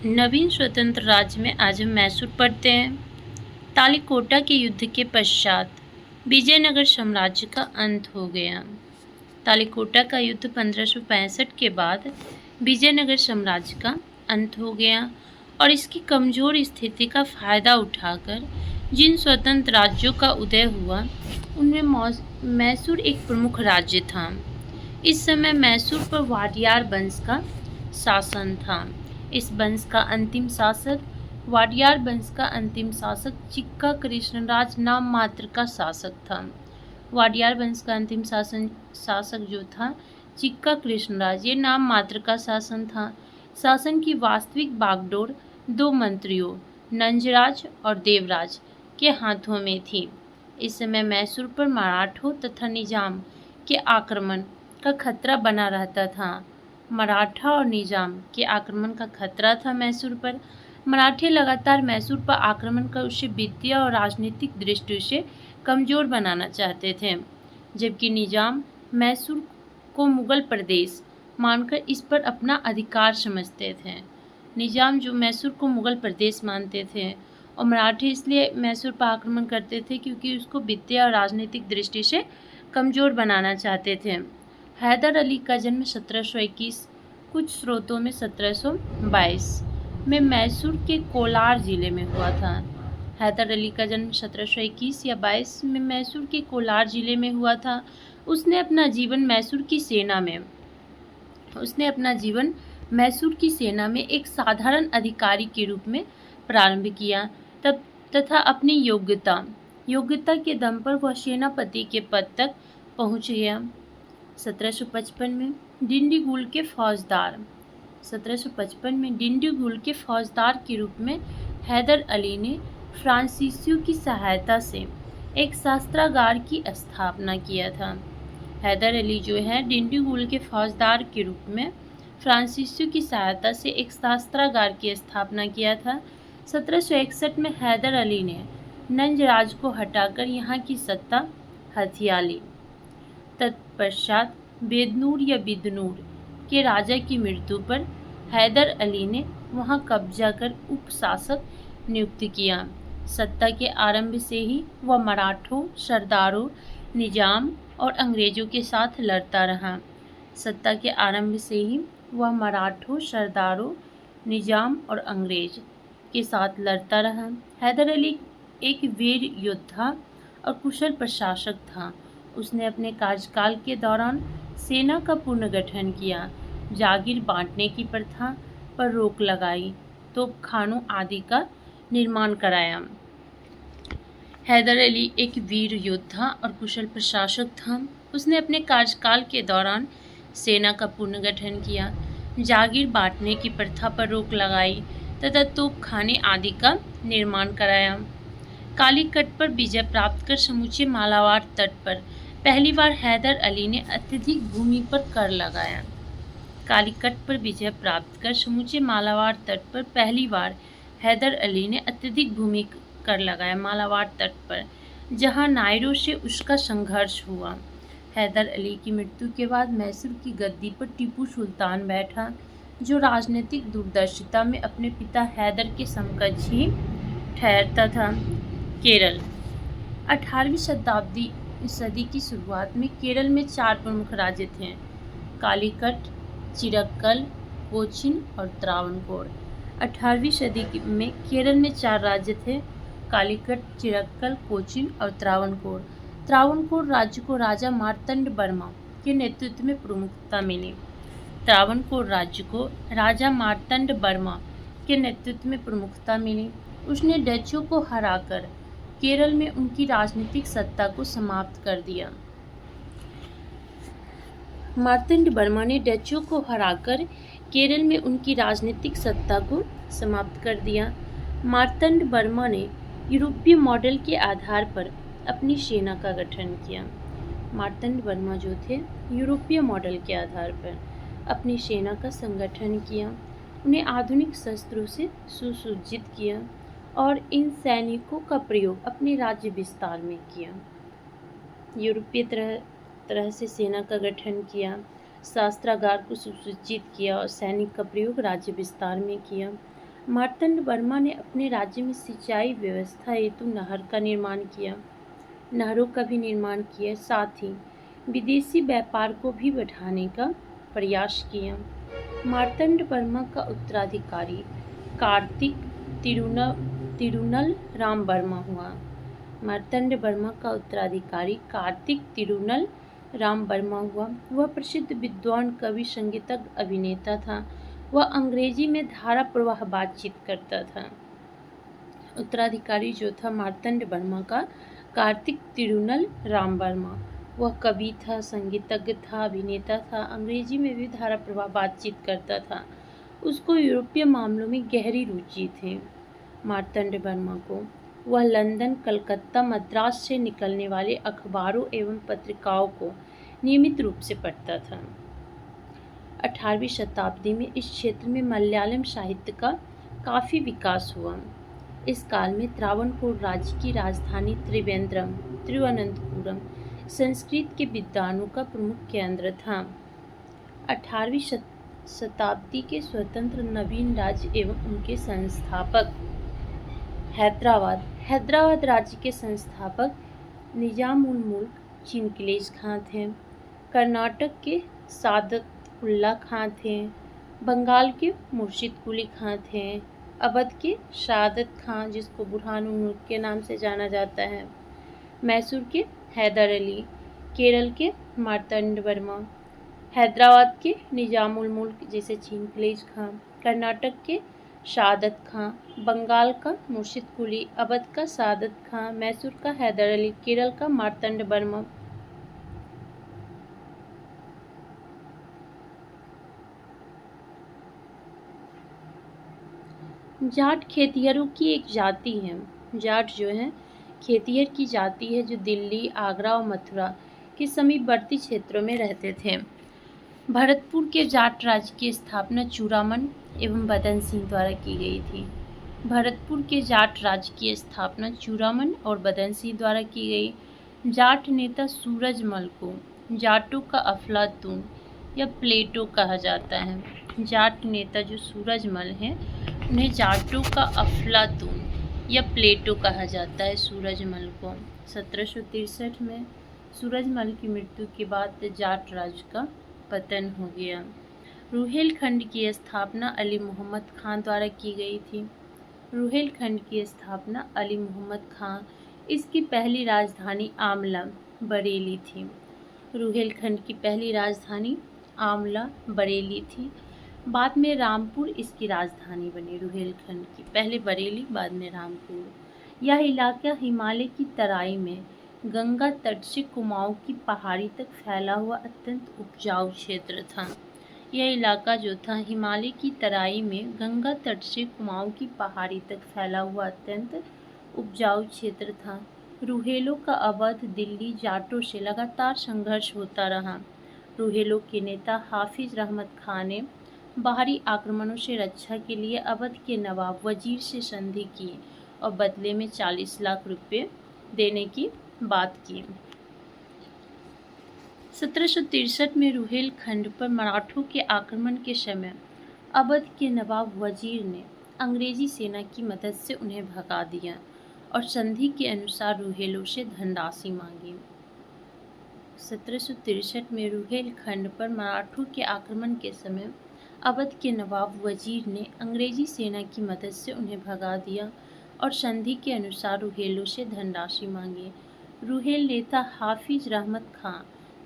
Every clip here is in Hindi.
नवीन स्वतंत्र राज्य में आज हम मैसूर पढ़ते हैं। तालिकोटा के युद्ध के पश्चात विजयनगर साम्राज्य का अंत हो गया। तालिकोटा का युद्ध 1565 के बाद विजयनगर साम्राज्य का अंत हो गया और इसकी कमज़ोर स्थिति का फ़ायदा उठाकर जिन स्वतंत्र राज्यों का उदय हुआ उनमें मैसूर एक प्रमुख राज्य था। इस समय मैसूर पर वाडियार वंश का शासन था। इस वंश का अंतिम शासक वाडियार वंश का अंतिम शासक चिक्का कृष्णराज नाम मात्र का शासक था। वाडियार वंश का अंतिम शासक जो था चिक्का कृष्णराज, ये नाम मात्र का शासन था। शासन की वास्तविक बागडोर दो मंत्रियों नंजराज और देवराज के हाथों में थी। इस समय मैसूर पर मराठों तथा निजाम के आक्रमण का खतरा बना रहता था। मराठा और निजाम के आक्रमण का खतरा था मैसूर पर। मराठे लगातार मैसूर पर आक्रमण कर उसे वित्तीय और राजनीतिक दृष्टि से कमज़ोर बनाना चाहते थे, जबकि निजाम मैसूर को मुगल प्रदेश मानकर इस पर अपना अधिकार समझते थे। निजाम जो मैसूर को मुगल प्रदेश मानते थे और मराठे इसलिए मैसूर पर आक्रमण करते थे क्योंकि उसको वित्तीय और राजनीतिक दृष्टि से कमज़ोर बनाना चाहते थे। हैदर अली का जन्म 1721, कुछ स्रोतों में 1722 में मैसूर के कोलार जिले में हुआ था। हैदर अली का जन्म 1721 या 22 में मैसूर के कोलार जिले में हुआ था। उसने अपना जीवन मैसूर की सेना में एक साधारण अधिकारी के रूप में प्रारंभ किया तथा अपनी योग्यता के दम पर वह सेनापति के पद तक पहुंच गया। 1755 में डिंडीगुल के फौजदार के रूप में हैदर अली ने फ्रांसीसियों की सहायता से एक शस्त्रागार की स्थापना किया था। हैदर अली जो है डिंडीगुल के फौजदार के रूप में फ्रांसीसियों की सहायता से एक शस्त्रागार की स्थापना किया था। 1761 में हैदर अली ने नंजराज को हटाकर यहाँ की सत्ता हथिया ली। तत्पश्चात बेदनूर या बिदनूर के राजा की मृत्यु पर हैदर अली ने वहां कब्जा कर उपशासक नियुक्त किया। सत्ता के आरंभ से ही वह मराठों, सरदारों, निजाम और अंग्रेजों के साथ लड़ता रहा। हैदर अली एक वीर योद्धा और कुशल प्रशासक था। उसने अपने कार्यकाल के दौरान सेना का पुनर्गठन किया, जागीर बांटने की प्रथा पर रोक लगाई, तोपखानों आदि का निर्माण कराया। हैदर अली एक वीर योद्धा और कुशल प्रशासक था। उसने अपने कार्यकाल के दौरान सेना का पुनर्गठन किया, जागीर बांटने की प्रथा पर रोक लगाई तथा तोपखाने आदि का निर्माण कराया। कालीकट पर विजय प्राप्त कर समूचे मालाबार तट पर पहली बार हैदर अली ने अत्यधिक भूमि पर कर लगाया। कालीकट पर विजय प्राप्त कर समूचे मालाबार तट पर पहली बार हैदर अली ने अत्यधिक भूमि कर लगाया मालाबार तट पर, जहां नायरों से उसका संघर्ष हुआ। हैदर अली की मृत्यु के बाद मैसूर की गद्दी पर टीपू सुल्तान बैठा, जो राजनीतिक दूरदर्शिता में अपने पिता हैदर के समकक्ष ही ठहरता था। केरल 18वीं सदी की शुरुआत में केरल में 4 प्रमुख राज्य थे: कालीकट, चिरक्कल, कोचीन और त्रावणकोर। 18वीं सदी में केरल में 4 राज्य थे: कालीकट, चिरक्कल, कोचीन और त्रावणकोर। त्रावणकोर राज्य को राजा मार्तंड वर्मा के नेतृत्व में प्रमुखता मिली। उसने डचों को हराकर केरल में उनकी राजनीतिक सत्ता को समाप्त कर दिया। मार्तंड वर्मा ने डचों को हराकर केरल में उनकी राजनीतिक सत्ता को समाप्त कर दिया। मार्तंड वर्मा ने यूरोपीय मॉडल के आधार पर अपनी सेना का गठन किया। मार्तंड वर्मा जो थे यूरोपीय मॉडल के आधार पर अपनी सेना का संगठन किया, उन्हें आधुनिक शस्त्रों से सुसज्जित किया और इन सैनिकों का प्रयोग अपने राज्य विस्तार में किया। यूरोपीय तरह से सेना का गठन किया, शस्त्रागार को सुसज्जित किया और सैनिक का प्रयोग राज्य विस्तार में किया। मार्तंड वर्मा ने अपने राज्य में सिंचाई व्यवस्था हेतु नहर का निर्माण किया, नहरों का भी निर्माण किया, साथ ही विदेशी व्यापार को भी बढ़ाने का प्रयास किया। मार्तंड वर्मा का उत्तराधिकारी कार्तिक तिरुनल राम वर्मा हुआ। मार्तंड वर्मा का उत्तराधिकारी कार्तिक तिरुनल राम वर्मा हुआ। वह प्रसिद्ध विद्वान, कवि, संगीतज्ञ, अभिनेता था। वह अंग्रेजी में धारा प्रवाह बातचीत करता था। उत्तराधिकारी जो था मार्तंड वर्मा का कार्तिक तिरुनल राम वर्मा, वह कवि था, संगीतज्ञ था, अभिनेता था, अंग्रेजी में भी धारा प्रवाह बातचीत करता था। उसको यूरोपीय मामलों में गहरी रुचि थी। मार्तंड वर्मा को वह लंदन, कलकत्ता, मद्रास से निकलने वाले अखबारों एवं पत्रिकाओं को नियमित रूप से पढ़ता था। 18वीं शताब्दी में इस क्षेत्र में मलयालम साहित्य का काफ़ी विकास हुआ। इस काल में त्रावणकोर राज्य की राजधानी तिरुवनंतपुरम संस्कृत के विद्वानों का प्रमुख केंद्र था। 18वीं शताब्दी के स्वतंत्र नवीन राज्य एवं उनके संस्थापक हैदराबाद राज्य के संस्थापक निजाम उल मुल्क चिनकिलेज खां थे। कर्नाटक के सादतउल्ला खां थे। बंगाल के मुर्शिद कुली खां थे। अवध के सादत खां, जिसको बुरहानुल मुल्क के नाम से जाना जाता है। मैसूर के हैदर अली, केरल के मार्तंड वर्मा, हैदराबाद के निजामुल मुल्क जिसे चिनकिलेज खां, कर्नाटक के सादत खां, बंगाल का मुर्शिद कुली, अवध का सादत खां, मैसूर का हैदर अली, केरल का मार्तंड वर्मा। जाट खेतिहरों की एक जाति है। जाट जो है खेतिहर की जाति है जो दिल्ली, आगरा और मथुरा के समीपवर्ती क्षेत्रों में रहते थे। भरतपुर के जाट राज्य की स्थापना चूड़ामन एवं बदन सिंह द्वारा की गई थी। भरतपुर के जाट राज्य की स्थापना चूड़ामन और बदन सिंह द्वारा की गई। जाट नेता सूरजमल को जाटों का अफलातून या प्लेटो कहा जाता है। जाट नेता जो सूरजमल हैं उन्हें जाटों का अफलातून या प्लेटो कहा जाता है। सूरजमल को 1763 में सूरजमल की मृत्यु के बाद जाट राज्य का पतन हो गया। रुहेलखंड की स्थापना अली मोहम्मद खान द्वारा की गई थी। रुहेलखंड की स्थापना अली मोहम्मद खान, इसकी पहली राजधानी आमला बरेली थी। रुहेलखंड की पहली राजधानी आमला बरेली थी। बाद में रामपुर इसकी राजधानी बनी। रुहेलखंड की पहले बरेली, बाद में रामपुर। यह इलाका हिमालय की तराई में गंगा तट से कुमाऊं की पहाड़ी तक फैला हुआ अत्यंत उपजाऊ क्षेत्र था। यह इलाका जो था हिमालय की तराई में गंगा तट से कुमाऊं की पहाड़ी तक फैला हुआ अत्यंत उपजाऊ क्षेत्र था। रुहेलों का अवध, दिल्ली जाटों से लगातार संघर्ष होता रहा। रुहेलों के नेता हाफिज रहमत खान ने बाहरी आक्रमणों से रक्षा के लिए अवध के नवाब वजीर से संधि की और बदले में 40 लाख रुपये देने की बात की। 1763 में रुहेलखंड पर मराठों के आक्रमण के समय अवध के नवाब वजीर ने अंग्रेजी सेना की मदद से उन्हें भगा दिया और संधि के अनुसार रुहेलों से धनराशि मांगी। 1763 में रुहेलखंड पर मराठों के आक्रमण के समय अवध के नवाब वजीर ने अंग्रेजी सेना की मदद से उन्हें भगा दिया और संधि के अनुसार रुहेलों से धनराशि मांगी। रुहेल नेता हाफिज रहमत खां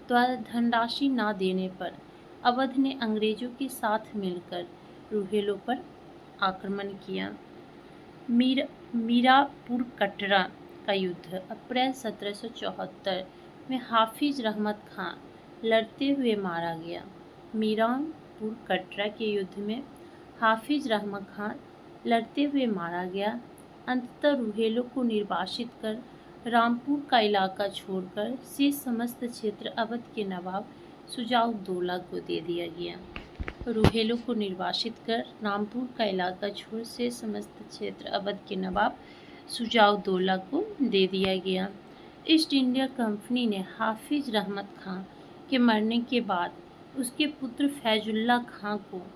द्वारा धनराशि न देने पर अवध ने अंग्रेजों के साथ मिलकर रुहेलों पर आक्रमण किया। मीरापुर कटरा का युद्ध अप्रैल 1774 में हाफिज रहमत खां लड़ते हुए मारा गया। मीरापुर कटरा के युद्ध में हाफिज रहमत खां लड़ते हुए मारा गया। अंततः रुहेलों को निर्वासित कर रामपुर का इलाका छोड़कर शेष समस्त क्षेत्र अवध के नवाब शुजाउद्दौला को दे दिया गया। रुहेलों को निर्वासित कर रामपुर का इलाका छोड़ शेष समस्त क्षेत्र अवध के नवाब शुजाउद्दौला को दे दिया गया। ईस्ट इंडिया कंपनी ने हाफिज रहमत खां के मरने के बाद उसके पुत्र फैजुल्ला खां को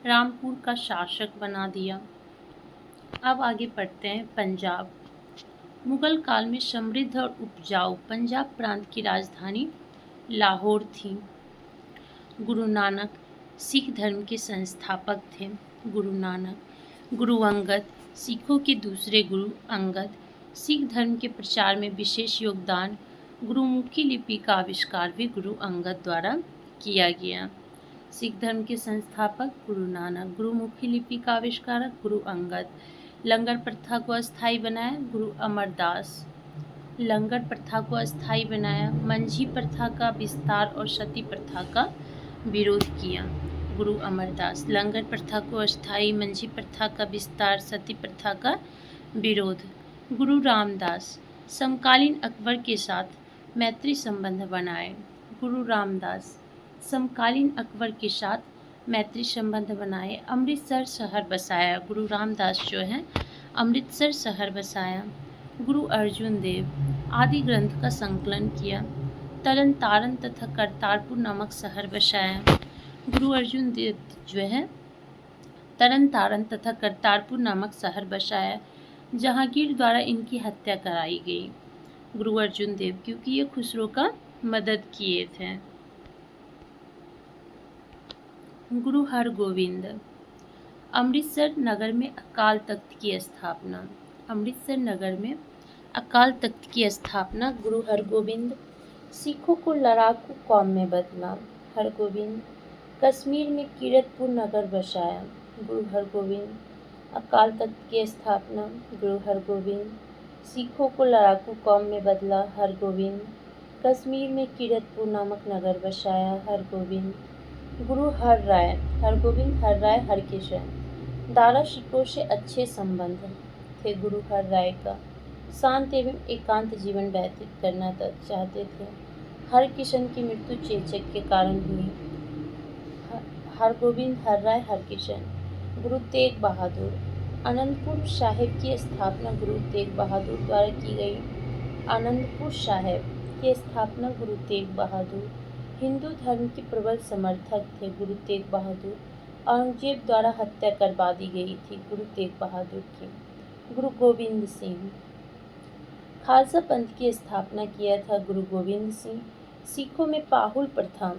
रामपुर का शासक बना दिया। अब आगे पढ़ते हैं पंजाब। मुगल काल में समृद्ध और उपजाऊ पंजाब प्रांत की राजधानी लाहौर थी। गुरु नानक सिख धर्म के संस्थापक थे। गुरु नानक, गुरु अंगद, सिखों के दूसरे गुरु अंगद, सिख धर्म के प्रचार में विशेष योगदान। गुरुमुखी लिपि का आविष्कार भी गुरु अंगद द्वारा किया गया। सिख धर्म के संस्थापक गुरु नानक, गुरुमुखी लिपि का आविष्कारक गुरु अंगद, लंगर प्रथा को अस्थायी बनाया गुरु अमरदास, लंगर प्रथा को अस्थायी बनाया, मंझी प्रथा का विस्तार और सती प्रथा का विरोध किया गुरु अमरदास, लंगर प्रथा को अस्थायी, मंझी प्रथा का विस्तार, सती प्रथा का विरोध। गुरु रामदास, समकालीन अकबर के साथ मैत्री संबंध बनाए। गुरु रामदास, समकालीन अकबर के साथ मैत्री संबंध बनाए। अमृतसर शहर बसाया। गुरु रामदास जो है अमृतसर शहर बसाया। गुरु अर्जुन देव, आदि ग्रंथ का संकलन किया। तरन तारण तथा करतारपुर नामक शहर बसाया। गुरु अर्जुन देव जो है तरन तारण तथा करतारपुर नामक शहर बसाया। जहांगीर द्वारा इनकी हत्या कराई गई। गुरु अर्जुन देव, क्योंकि ये खुसरो का मदद किए थे। गुरु हरगोविंद, अमृतसर नगर में अकाल तख्त की स्थापना। अमृतसर नगर में अकाल तख्त की स्थापना। गुरु हरगोविंद, सिखों को लड़ाकू कौम में बदला। हरगोविंद, कश्मीर में कीरतपुर नगर बसाया। गुरु हरगोविंद, अकाल तख्त की स्थापना। गुरु हरगोविंद, सिखों को लड़ाकू कौम में बदला। हरगोविंद, कश्मीर में कीरतपुर नामक नगर बसाया। हरगोविंद, गुरु हर राय, हरगोविंद हर राय हरकिशन, दारा शिकोह से अच्छे संबंध थे। गुरु हर राय का शांत एवं एकांत जीवन व्यतीत करना चाहते थे। हरकिशन की मृत्यु चेचक के कारण हुई। हरगोविंद हर राय हरकिशन। गुरु तेग बहादुर, आनंदपुर साहिब की स्थापना गुरु तेग बहादुर द्वारा की गई। आनंदपुर साहिब की स्थापना गुरु तेग बहादुर हिंदू धर्म के प्रबल समर्थक थे। गुरु तेग बहादुर, औरंगजेब द्वारा हत्या करवा दी गई थी गुरु तेग बहादुर की। गुरु गोविंद सिंह, खालसा पंथ की स्थापना किया था गुरु गोविंद सिंह। सिखों में पाहुल प्रथा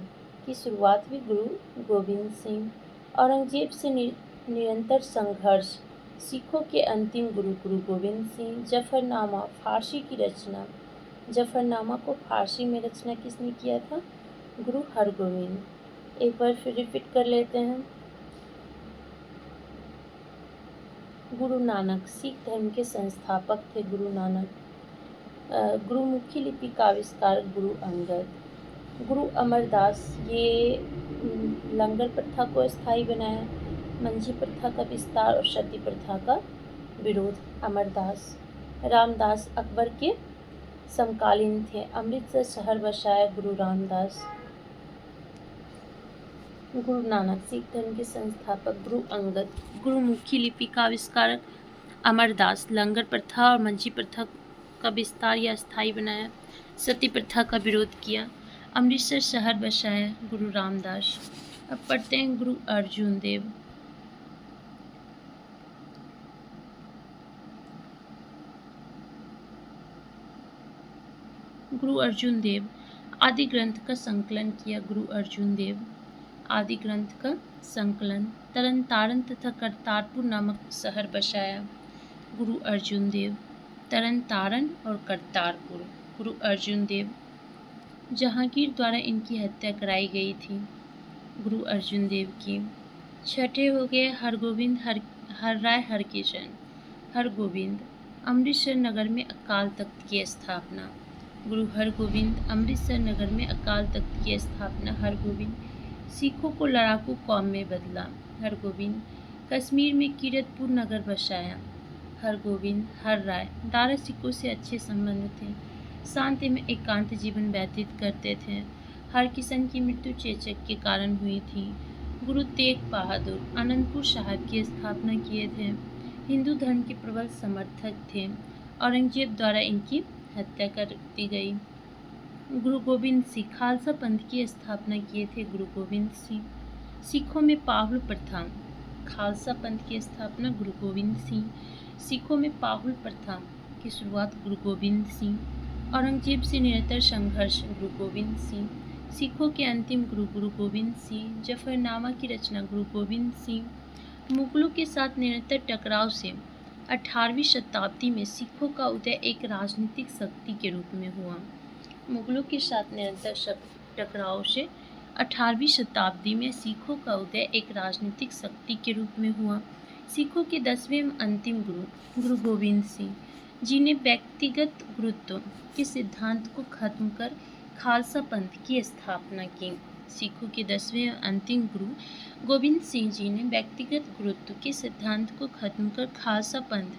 की शुरुआत भी गुरु गोविंद सिंह। औरंगजेब से निरंतर संघर्ष, सिखों के अंतिम गुरु गुरु गोविंद सिंह। जफरनामा, फारसी की रचना। जफरनामा को फारसी में रचना किसने किया था? गुरु हरगोविंद। एक बार फिर रिपीट कर लेते हैं। गुरु नानक सिख धर्म के संस्थापक थे। गुरु नानक, गुरुमुखी लिपि का आविष्कार गुरु अंगद। गुरु अमरदास, ये लंगर प्रथा को अस्थायी बनाया। मंझी प्रथा का विस्तार और सती प्रथा का विरोध। अमरदास। रामदास अकबर के समकालीन थे। अमृतसर शहर बसाया गुरु रामदास। गुरु नानक सिख धर्म के संस्थापक गुरु अंगद। गुरुमुखी लिपि का आविष्कारक अमरदास। लंगर प्रथा और मंझी प्रथा का विस्तार या स्थायी बनाया। सती प्रथा का विरोध किया। अमृतसर शहर बसाया गुरु रामदास। अब पढ़ते हैं गुरु अर्जुन देव। गुरु अर्जुन देव, आदि ग्रंथ का संकलन किया। गुरु अर्जुन देव, आदि ग्रंथ का संकलन। तरन तारण तथा करतारपुर नामक शहर बसाया गुरु अर्जुन देव। तरन तारण और करतारपुर। गुरु अर्जुन देव, जहांगीर द्वारा इनकी हत्या कराई गई थी गुरु अर्जुन देव की। छठे हो गए हरगोविंद हर राय हरकिशन। हरगोविंद, अमृतसर नगर में अकाल तख्त की स्थापना। गुरु हरगोविंद, अमृतसर नगर में अकाल तख्त की स्थापना। हरगोविंद, सिखों को लड़ाकू कौम में बदला। हरगोविंद, कश्मीर में कीरतपुर नगर बसाया। हरगोविंद हर राय, दारा सिखों से अच्छे संबंध थे। शांति में एकांत जीवन व्यतीत करते थे। हरकिशन की मृत्यु चेचक के कारण हुई थी। गुरु तेग बहादुर, आनंदपुर साहिब की स्थापना किए थे। हिंदू धर्म के प्रबल समर्थक थे। औरंगजेब द्वारा इनकी हत्या कर दी गई। गुरु गोविंद सिंह, खालसा पंथ की स्थापना किए थे गुरु गोविंद सिंह। सिखों में पाहुल प्रथा खालसा पंथ की स्थापना गुरु गोविंद सिंह। सिखों में पाहुल प्रथा की शुरुआत गुरु गोविंद सिंह। औरंगजेब से निरंतर संघर्ष गुरु गोविंद सिंह। सिखों के अंतिम गुरु गुरु गोविंद सिंह। जफरनामा की रचना गुरु गोविंद सिंह। मुगलों के साथ निरंतर टकराव से 18वीं शताब्दी में सिखों का उदय एक राजनीतिक शक्ति के रूप में हुआ। मुगलों के साथ निरंतर टकराव से 18वीं शताब्दी में सिखों का उदय एक राजनीतिक शक्ति के रूप में हुआ। सिखों के 10वें अंतिम गुरु गुरु गोविंद सिंह, जिन्हें व्यक्तिगत गुरुत्व के सिद्धांत को खत्म कर खालसा पंथ की स्थापना की। सिखों के 10वें अंतिम गुरु गोविंद सिंह जी ने व्यक्तिगत गुरुत्व के सिद्धांत को खत्म कर खालसा पंथ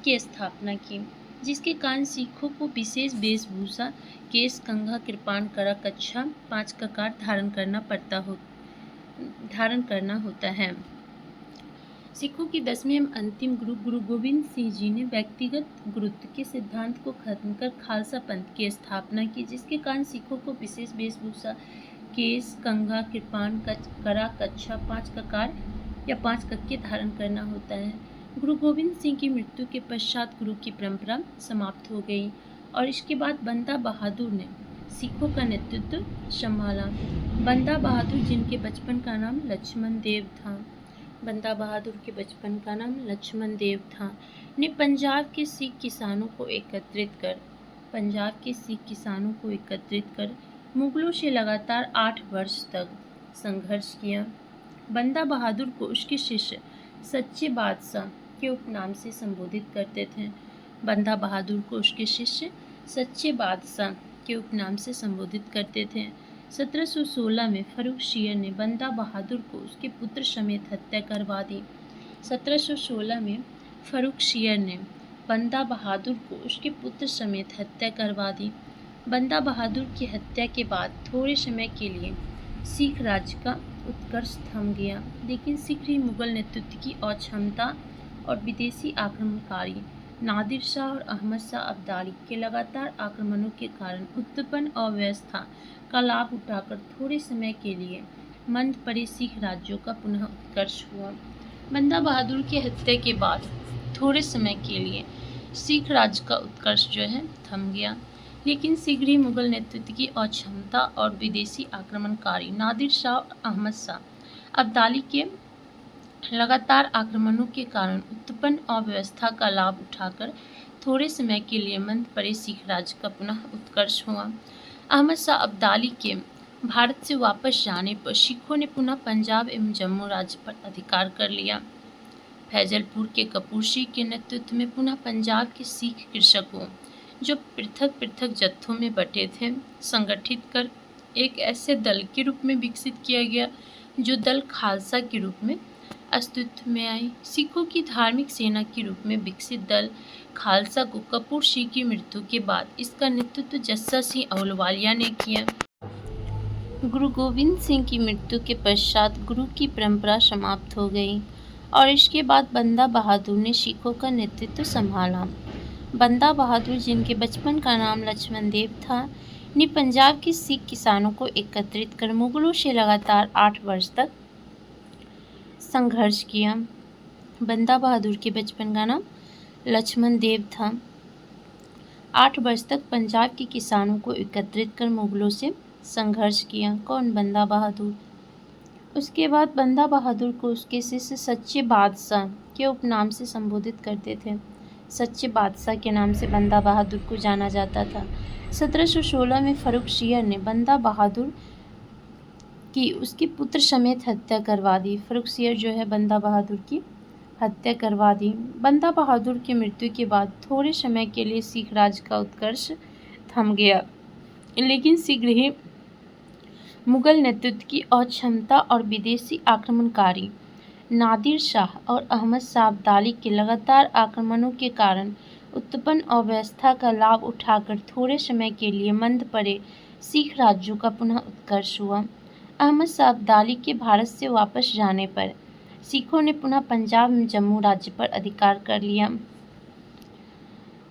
की स्थापना की, जिसके कारण सिखों को विशेष वेशभूषा, केश, कंघा, कृपाण, करा, कच्छा, 5 ककार धारण करना होता है। सिखों के 10वें अंतिम गुरु गुरु गोविंद सिंह जी ने व्यक्तिगत गुरुत्व के सिद्धांत को खत्म कर खालसा पंथ की स्थापना की, जिसके कारण सिखों को विशेष वेशभूषा, केश, कंघा, कृपाण, करा, कच्छा, 5 ककार या 5 कक्के धारण करना होता है। गुरु गोविंद सिंह की मृत्यु के पश्चात गुरु की परंपरा समाप्त हो गई और इसके बाद बंदा बहादुर ने सिखों का नेतृत्व संभाला। बंदा बहादुर, जिनके बचपन का नाम लक्ष्मण देव था, बंदा बहादुर के बचपन का नाम लक्ष्मण देव था, ने पंजाब के सिख किसानों को एकत्रित कर मुगलों से लगातार 8 वर्ष तक संघर्ष किया। बंदा बहादुर को उसके शिष्य सच्चे बादशाह के उपनाम से संबोधित करते थे। बंदा बहादुर को उसके शिष्य सच्चे बादशाह के उपनाम से संबोधित करते थे। 1716 में फर्रुखसियर ने बंदा बहादुर को उसके पुत्र समेत हत्या करवा दी। 1716 में फर्रुखसियर ने बंदा बहादुर को उसके पुत्र समेत हत्या करवा दी। बंदा बहादुर की हत्या के बाद थोड़े समय के लिए सिख राज्य का उत्कर्ष थम गया, लेकिन शीघ्र ही मुगल नेतृत्व की अक्षमता और विदेशी आक्रमणकारी नादिर शाह और अहमद शाह अब्दाली के लगातार आक्रमणों के कारण उत्पन्न अव्यवस्था का लाभ उठाकर थोड़े समय के लिए मंद पड़े सिख राज्यों का पुनः उत्कर्ष हुआ। बंदा बहादुर की हत्या के बाद थोड़े समय के लिए सिख राज्य का उत्कर्ष थम गया, लेकिन शीघ्र ही मुगल नेतृत्व की अक्षमता और विदेशी आक्रमणकारी नादिर शाह और अहमद शाह अब्दाली के लगातार आक्रमणों के कारण उत्पन्न अव्यवस्था का लाभ उठाकर थोड़े समय के लिए मंद पड़े सिख राज्य का पुनः उत्कर्ष हुआ। अहमद शाह अब्दाली के भारत से वापस जाने पर सिखों ने पुनः पंजाब एवं जम्मू राज्य पर अधिकार कर लिया। फैजलपुर के कपूर सिंह के नेतृत्व में पुनः पंजाब के सिख कृषकों, जो पृथक पृथक जत्थों में बटे थे, संगठित कर एक ऐसे दल के रूप में विकसित किया गया जो दल खालसा के रूप में अस्तित्व में आई। सिखों की धार्मिक सेना के रूप में विकसित दल खालसा को कपूर सिंह की मृत्यु के बाद इसका नेतृत्व जस्सा सिंह अहलुवालिया ने किया। गुरु गोविंद सिंह की मृत्यु के पश्चात गुरु की परंपरा समाप्त हो गई और इसके बाद बंदा बहादुर ने सिखों का नेतृत्व संभाला। बंदा बहादुर, जिनके बचपन का नाम लक्ष्मण देव था, ने पंजाब के सिख किसानों को एकत्रित कर मुगलों से लगातार 8 वर्ष तक संघर्ष किया। बंदा बहादुर के बचपन का नाम लक्ष्मण देव था। 8 वर्ष तक पंजाब के किसानों को एकत्रित कर मुगलों से संघर्ष किया। कौन? बंदा बहादुर। उसके बाद बंदा बहादुर को उसके शिष्य सच्चे बादशाह के उपनाम से संबोधित करते थे। सच्चे बादशाह के नाम से बंदा बहादुर को जाना जाता था। 1716 में फर्रुखसियर ने बंदा बहादुर की उसके पुत्र समेत हत्या करवा दी। फर्रुखसियर बंदा बहादुर की हत्या करवा दी। बंदा बहादुर की मृत्यु के बाद थोड़े समय के लिए सिख राज्य का उत्कर्ष थम गया, लेकिन शीघ्र ही मुगल नेतृत्व की अक्षमता और विदेशी आक्रमणकारी नादिर शाह और अहमद शाह अब्दाली के लगातार आक्रमणों के कारण उत्पन्न अव्यवस्था का लाभ उठाकर थोड़े समय के लिए मंद पड़े सिख राज्यों का पुनः उत्कर्ष हुआ। अहमद शाह अब्दाली के भारत से वापस जाने पर सिखों ने पुनः पंजाब में जम्मू राज्य पर अधिकार कर लिया।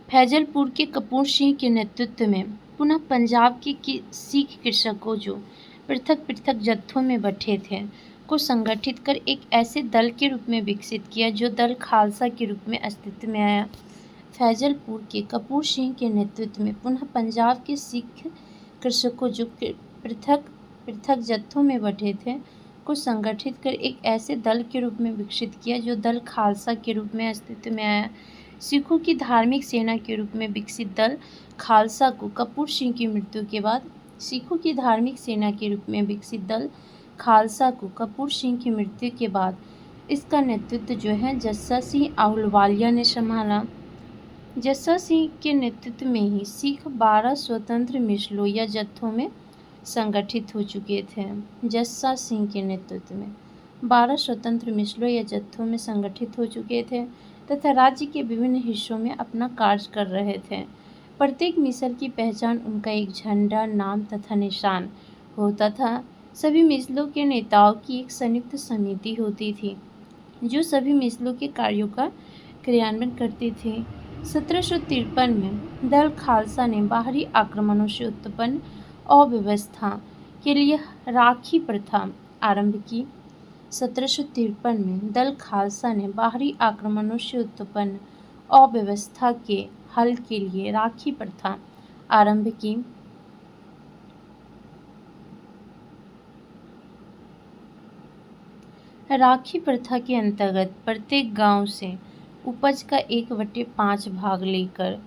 फैजलपुर के कपूर सिंह के नेतृत्व में पुनः पंजाब के सिख कृषकों, जो पृथक पृथक जत्थों में बटे थे, को संगठित कर एक ऐसे दल के रूप में विकसित किया जो दल खालसा के रूप में अस्तित्व में आया। फैजलपुर के कपूर सिंह के नेतृत्व में पुनः पंजाब के सिख कृषकों जो पृथक पृथक जत्थों में बंटे थे को संगठित कर एक ऐसे दल के रूप में विकसित किया जो दल खालसा के रूप में अस्तित्व में आया। सिखों की धार्मिक सेना के रूप में विकसित दल खालसा को कपूर सिंह की मृत्यु के बाद सिखों की धार्मिक सेना के रूप में विकसित दल खालसा को कपूर सिंह की मृत्यु के बाद इसका नेतृत्व जो है जस्सा सिंह आहलूवालिया ने संभाला। जस्सा सिंह के नेतृत्व में ही सिख 12 स्वतंत्र मिसलों या जत्थों में संगठित हो चुके थे। जस्सा सिंह के नेतृत्व में 12 स्वतंत्र मिसलों या जत्थों में संगठित हो चुके थे तथा राज्य के विभिन्न हिस्सों में अपना कार्य कर रहे थे। प्रत्येक मिसल की पहचान उनका एक झंडा, नाम तथा निशान होता था। सभी मिसलों के नेताओं की एक संयुक्त समिति होती थी जो सभी मिसलों के कार्यों का क्रियान्वयन करती थी। 1753 में दल खालसा ने बाहरी आक्रमणों से उत्पन्न अव्यवस्था के लिए राखी प्रथा आरंभ की। 1753 में दल खालसा ने बाहरी आक्रमणों से उत्पन्न अव्यवस्था के हल के लिए राखी प्रथा आरंभ की। राखी प्रथा के अंतर्गत प्रत्येक गांव से उपज का 1/5 भाग लेकर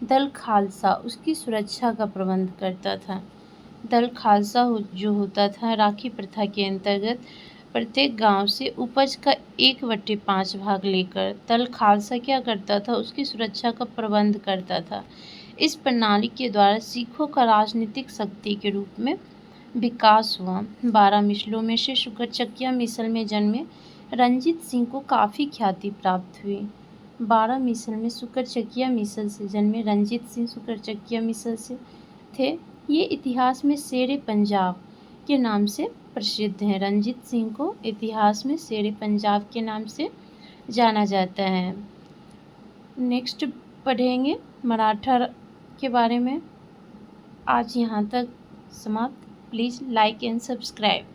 दल खालसा उसकी सुरक्षा का प्रबंध करता था। दल खालसा जो होता था राखी प्रथा के अंतर्गत प्रत्येक गांव से उपज का 1/5 भाग लेकर दल खालसा क्या करता था, उसकी सुरक्षा का प्रबंध करता था। इस प्रणाली के द्वारा सिखों का राजनीतिक शक्ति के रूप में विकास हुआ। 12 मिसलों में से सुकरचकिया मिसल में जन्मे रंजीत सिंह को काफ़ी ख्याति प्राप्त हुई। 12 मिसल में सुकरचकिया मिसल से जन्मे रंजीत सिंह सुकरचकिया मिसल से थे। ये इतिहास में शेरे पंजाब के नाम से प्रसिद्ध हैं। रंजीत सिंह को इतिहास में शेरे पंजाब के नाम से जाना जाता है। नेक्स्ट पढ़ेंगे मराठा के बारे में। आज यहाँ तक समाप्त। Please like and subscribe.